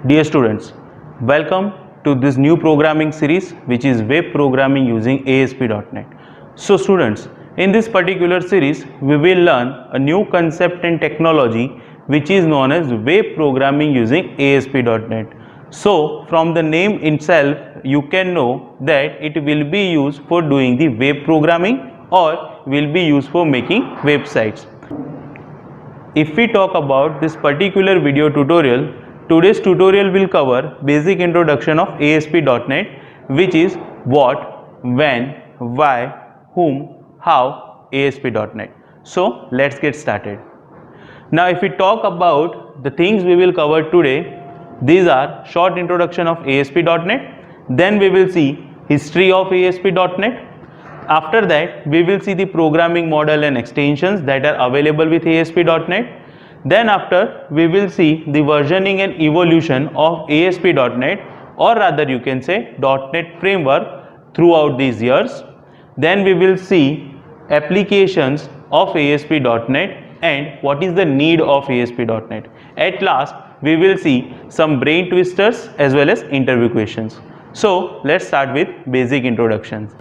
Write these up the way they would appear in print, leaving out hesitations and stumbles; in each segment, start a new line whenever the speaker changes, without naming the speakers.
Dear students, welcome to this new programming series which is web programming using ASP.NET. So students, in this particular series we will learn a new concept and technology which is known as web programming using ASP.NET. So from the name itself you can know that it will be used for doing the web programming or will be used for making websites. If we talk about this particular video tutorial, today's tutorial will cover basic introduction of ASP.NET, which is what, when, why, whom, how, ASP.NET. So let's get started. Now if we talk about the things we will cover today, these are short introduction of ASP.NET, then we will see history of ASP.NET. After that, we will see the programming model and extensions that are available with ASP.NET. Then after, we will see the versioning and evolution of ASP.NET, or rather you can say .NET framework throughout these years. Then we will see applications of ASP.NET and what is the need of ASP.NET. At last, we will see some brain twisters as well as interview questions. So let's start with basic introductions.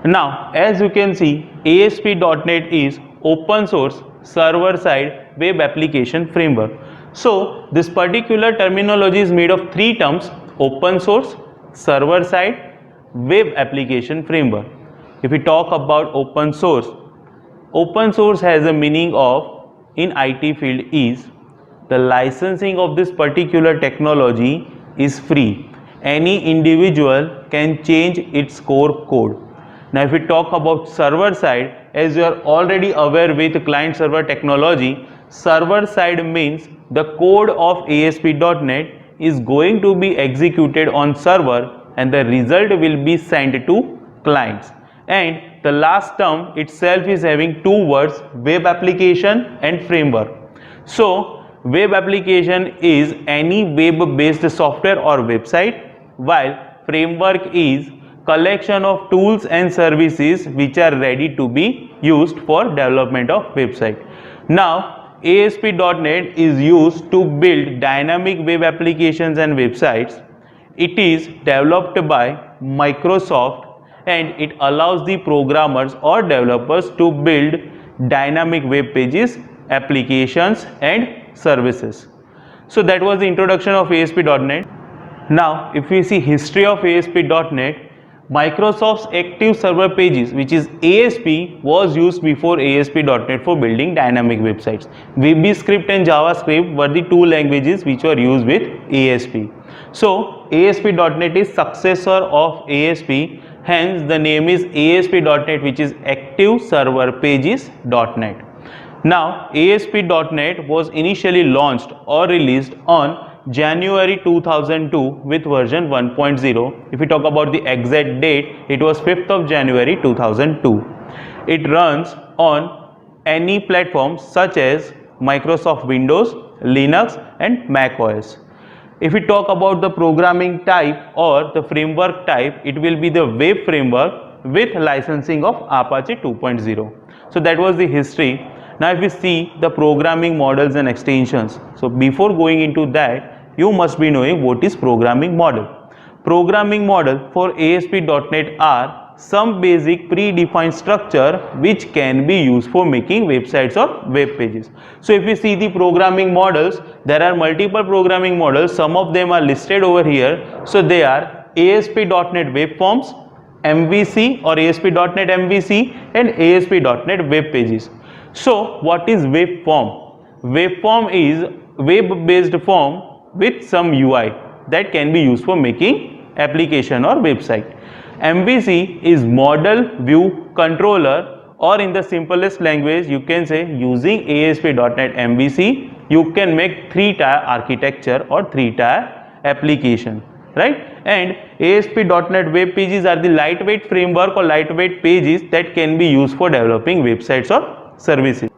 Now, as you can see, ASP.NET is open source server-side web application framework. So, this particular terminology is made of three terms: open source, server-side, web application framework. If we talk about open source has a meaning of, in IT field, is the licensing of this particular technology is free. Any individual can change its core code. Now if we talk about server side, as you are already aware with client server technology, server side means the code of ASP.NET is going to be executed on server and the result will be sent to clients. And the last term itself is having two words, web application and framework. So web application is any web based software or website, while framework is collection of tools and services which are ready to be used for development of website. Now ASP.NET is used to build dynamic web applications and websites. It is developed by Microsoft and it allows the programmers or developers to build dynamic web pages, applications and services. So that was the introduction of ASP.NET. Now if we see history of ASP.NET, Microsoft's active server pages, which is ASP, was used before ASP.NET for building dynamic websites. VB and JavaScript were the two languages which were used with ASP. So ASP.NET is successor of ASP, hence the name is ASP.NET, which is active server pages.NET. Now ASP.NET was initially launched or released on January 2002 with version 1.0. If we talk about the exact date, it was 5th of January 2002. It runs on any platforms such as Microsoft Windows, Linux and macOS. If we talk about the programming type or the framework type, it will be the web framework with licensing of Apache 2.0. So that was the history. Now if we see the programming models and extensions, so before going into that, you must be knowing what is programming model. Programming model for ASP.NET are some basic predefined structure which can be used for making websites or web pages. So if we see the programming models, there are multiple programming models. Some of them are listed over here. So they are ASP.NET Web Forms, MVC or ASP.NET MVC and ASP.NET Web Pages. So what is web form? Web form is web based form with some UI that can be used for making application or website. MVC is model view controller, or in the simplest language you can say using ASP.NET MVC you can make three-tier architecture or three-tier application, right? And ASP.NET Web Pages are the lightweight framework or lightweight pages that can be used for developing websites or services.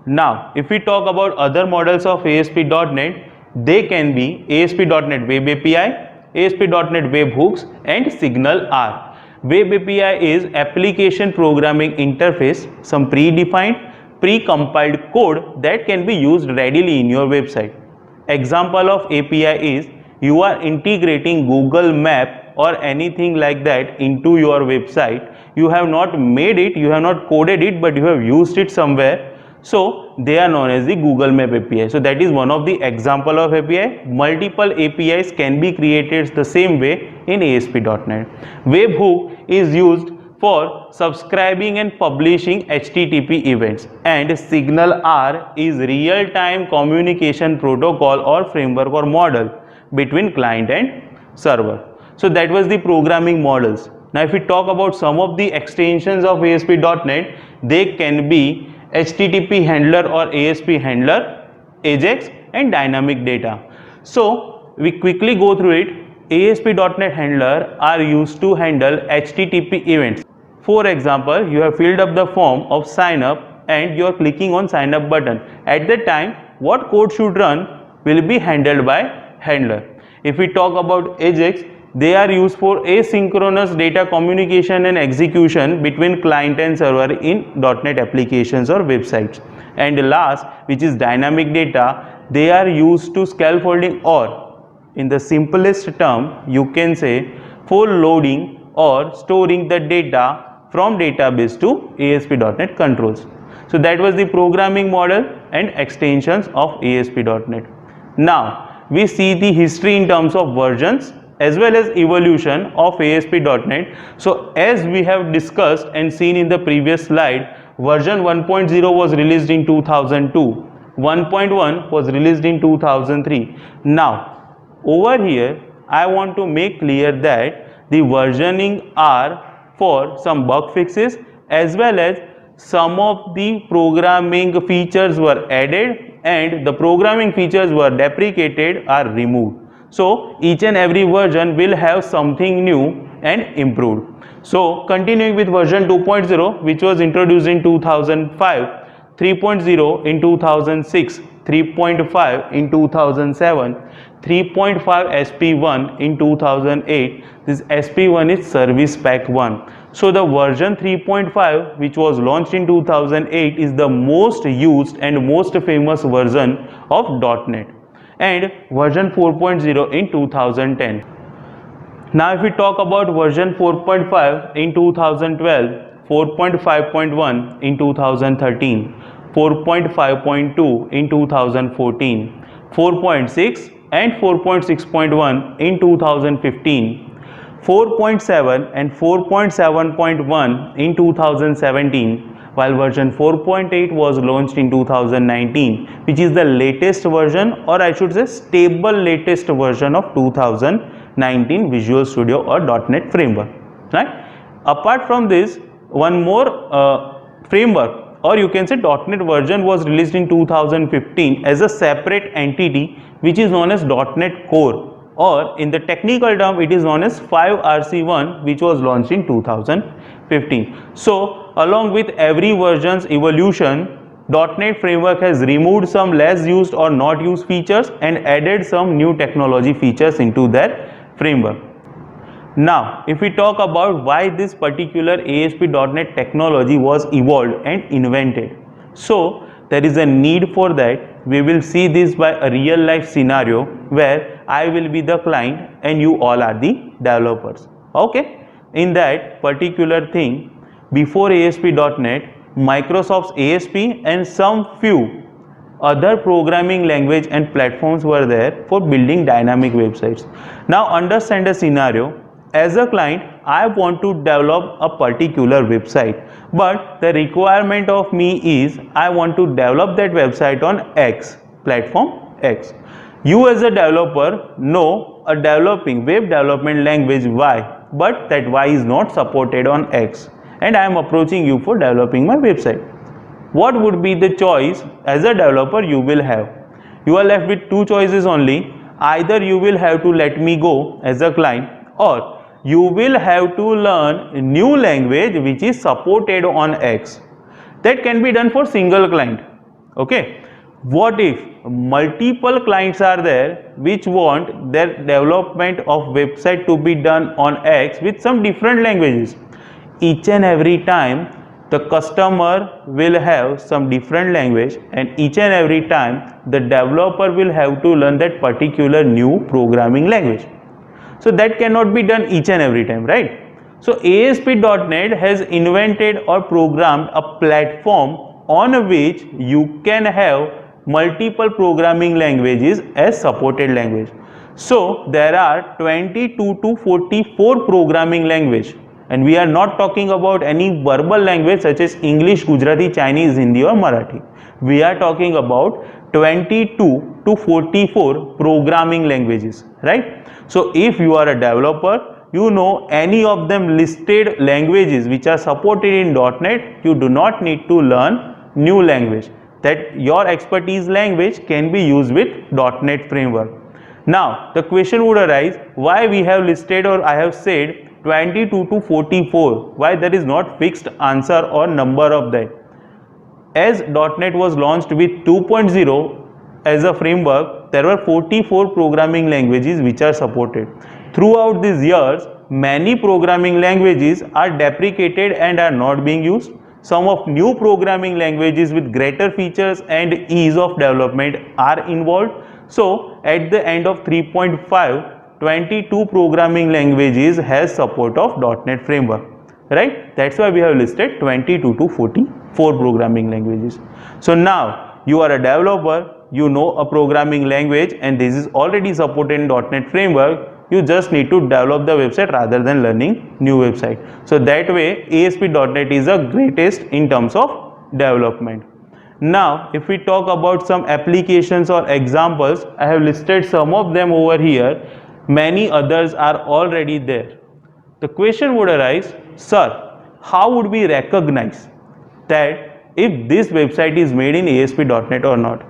Now if we talk about other models of ASP.NET, they can be ASP.NET Web API, ASP.NET Web Hooks and Signal R. Web API is application programming interface, some predefined, pre-compiled code that can be used readily in your website. Example of API is you are integrating Google Map or anything like that into your website. You have not made it, you have not coded it, but you have used it somewhere. So they are known as the Google Map API. So that is one of the example of API. Multiple APIs can be created the same way in ASP.NET. Webhook is used for subscribing and publishing HTTP events, and Signal R is real-time communication protocol or framework or model between client and server. So that was the programming models. Now if we talk about some of the extensions of ASP.NET, they can be HTTP handler or ASP handler, AJAX, and dynamic data. So we quickly go through it. ASP.NET handler are used to handle HTTP events. For example, you have filled up the form of sign up and you are clicking on sign up button. At that time, what code should run will be handled by handler. If we talk about AJAX, they are used for asynchronous data communication and execution between client and server in .NET applications or websites. And last, which is dynamic data, they are used to scaffolding, or in the simplest term you can say for loading or storing the data from database to ASP.NET controls. So that was the programming model and extensions of ASP.NET. Now we see the history in terms of versions as well as evolution of ASP.NET. So as we have discussed and seen in the previous slide, version 1.0 was released in 2002, 1.1 was released in 2003. Now over here I want to make clear that the versioning are for some bug fixes as well as some of the programming features were added and the programming features were deprecated or removed. So each and every version will have something new and improved. So continuing with version 2.0, which was introduced in 2005, 3.0 in 2006, 3.5 in 2007, 3.5 SP1 in 2008. This SP1 is Service Pack 1. So the version 3.5, which was launched in 2008, is the most used and most famous version of .NET, and version 4.0 in 2010. Now if we talk about version 4.5 in 2012, 4.5.1 in 2013, 4.5.2 in 2014, 4.6 and 4.6.1 in 2015, 4.7 and 4.7.1 in 2017, while version 4.8 was launched in 2019, which is the latest version, or I should say stable latest version of 2019 Visual Studio or .NET framework, right? Apart from this, one more framework, or you can say .NET version, was released in 2015 as a separate entity, which is known as .NET Core, or in the technical term it is known as 5RC1, which was launched in 2015. So along with every version's evolution, .NET framework has removed some less used or not used features and added some new technology features into their framework. Now if we talk about why this particular ASP.NET technology was evolved and invented, so there is a need for that. We will see this by a real life scenario where I will be the client and you all are the developers. Okay, in that particular thing, before ASP.NET, Microsoft's ASP and some few other programming language and platforms were there for building dynamic websites. Now understand a scenario. As a client, I want to develop a particular website, but the requirement of me is I want to develop that website on X, platform X. You as a developer know a developing web development language Y, but that Y is not supported on X, and I am approaching you for developing my website. What would be the choice as a developer you will have? You are left with two choices only. Either you will have to let me go as a client, or you will have to learn a new language which is supported on X. That can be done for single client. Okay. What if multiple clients are there which want their development of website to be done on X with some different languages? Each and every time the customer will have some different language, and each and every time the developer will have to learn that particular new programming language. So that cannot be done each and every time, right? So ASP.NET has invented or programmed a platform on which you can have multiple programming languages as supported language. So there are 22 to 44 programming language, and we are not talking about any verbal language such as English, Gujarati, Chinese, Hindi or Marathi. We are talking about 22 to 44 programming languages, right? So if you are a developer, you know any of them listed languages which are supported in .NET, you do not need to learn new language. That your expertise language can be used with .NET framework. Now the question would arise, why we have listed, or I have said 22 to 44, why there is not fixed answer or number of that? As .NET was launched with 2.0 as a framework, there were 44 programming languages which are supported. Throughout these years, many programming languages are deprecated and are not being used. Some of new programming languages with greater features and ease of development are involved. So at the end of 3.5, 22 programming languages has support of .NET framework, right? That's why we have listed 22 to 44 programming languages. So now you are a developer, you know a programming language, and this is already supported in .NET framework. You just need to develop the website rather than learning new website. So that way ASP.NET is the greatest in terms of development. Now if we talk about some applications or examples, I have listed some of them over here. Many others are already there. The question would arise, sir, how would we recognize that if this website is made in ASP.NET or not?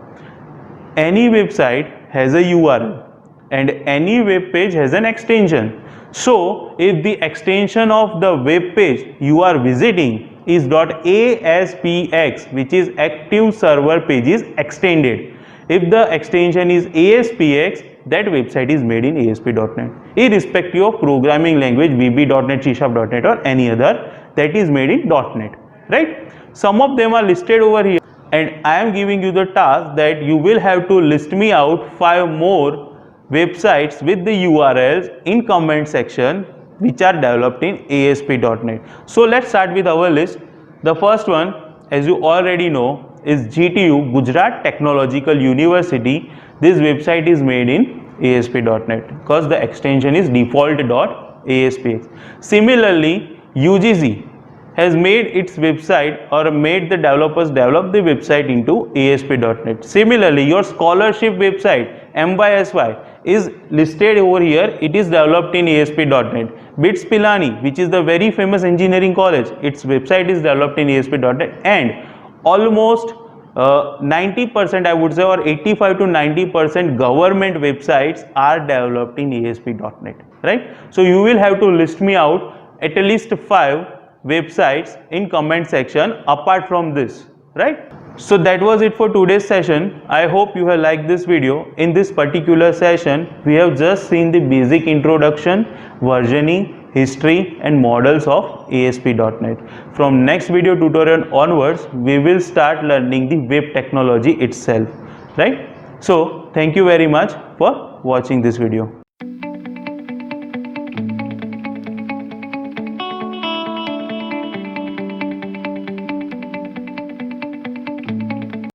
Any website has a URL and any web page has an extension. So if the extension of the web page you are visiting is .aspx, which is active server pages extended, if the extension is ASPX, that website is made in ASP.NET, irrespective of programming language VB.NET, C#.NET or any other, that is made in .NET, right? Some of them are listed over here, and I am giving you the task that you will have to list me out 5 more websites with the URLs in comment section which are developed in ASP.NET. So let's start with our list. The first one, as you already know, is GTU, Gujarat Technological University. This website is made in ASP.NET because the extension is default.aspx. Similarly, UGC has made its website, or made the developers develop the website into ASP.NET. Similarly, your scholarship website MYSY is listed over here. It is developed in ASP.NET. BITS Pilani, which is the very famous engineering college, its website is developed in ASP.NET, and almost 90%, I would say, or 85 to 90% government websites are developed in ASP.NET, right? So you will have to list me out at least 5 websites in comment section apart from this, right? So that was it for today's session. I hope you have liked this video. In this particular session, we have just seen the basic introduction, versioning, history and models of ASP.NET. From next video tutorial onwards, we will start learning the web technology itself, right? So thank you very much for watching this video.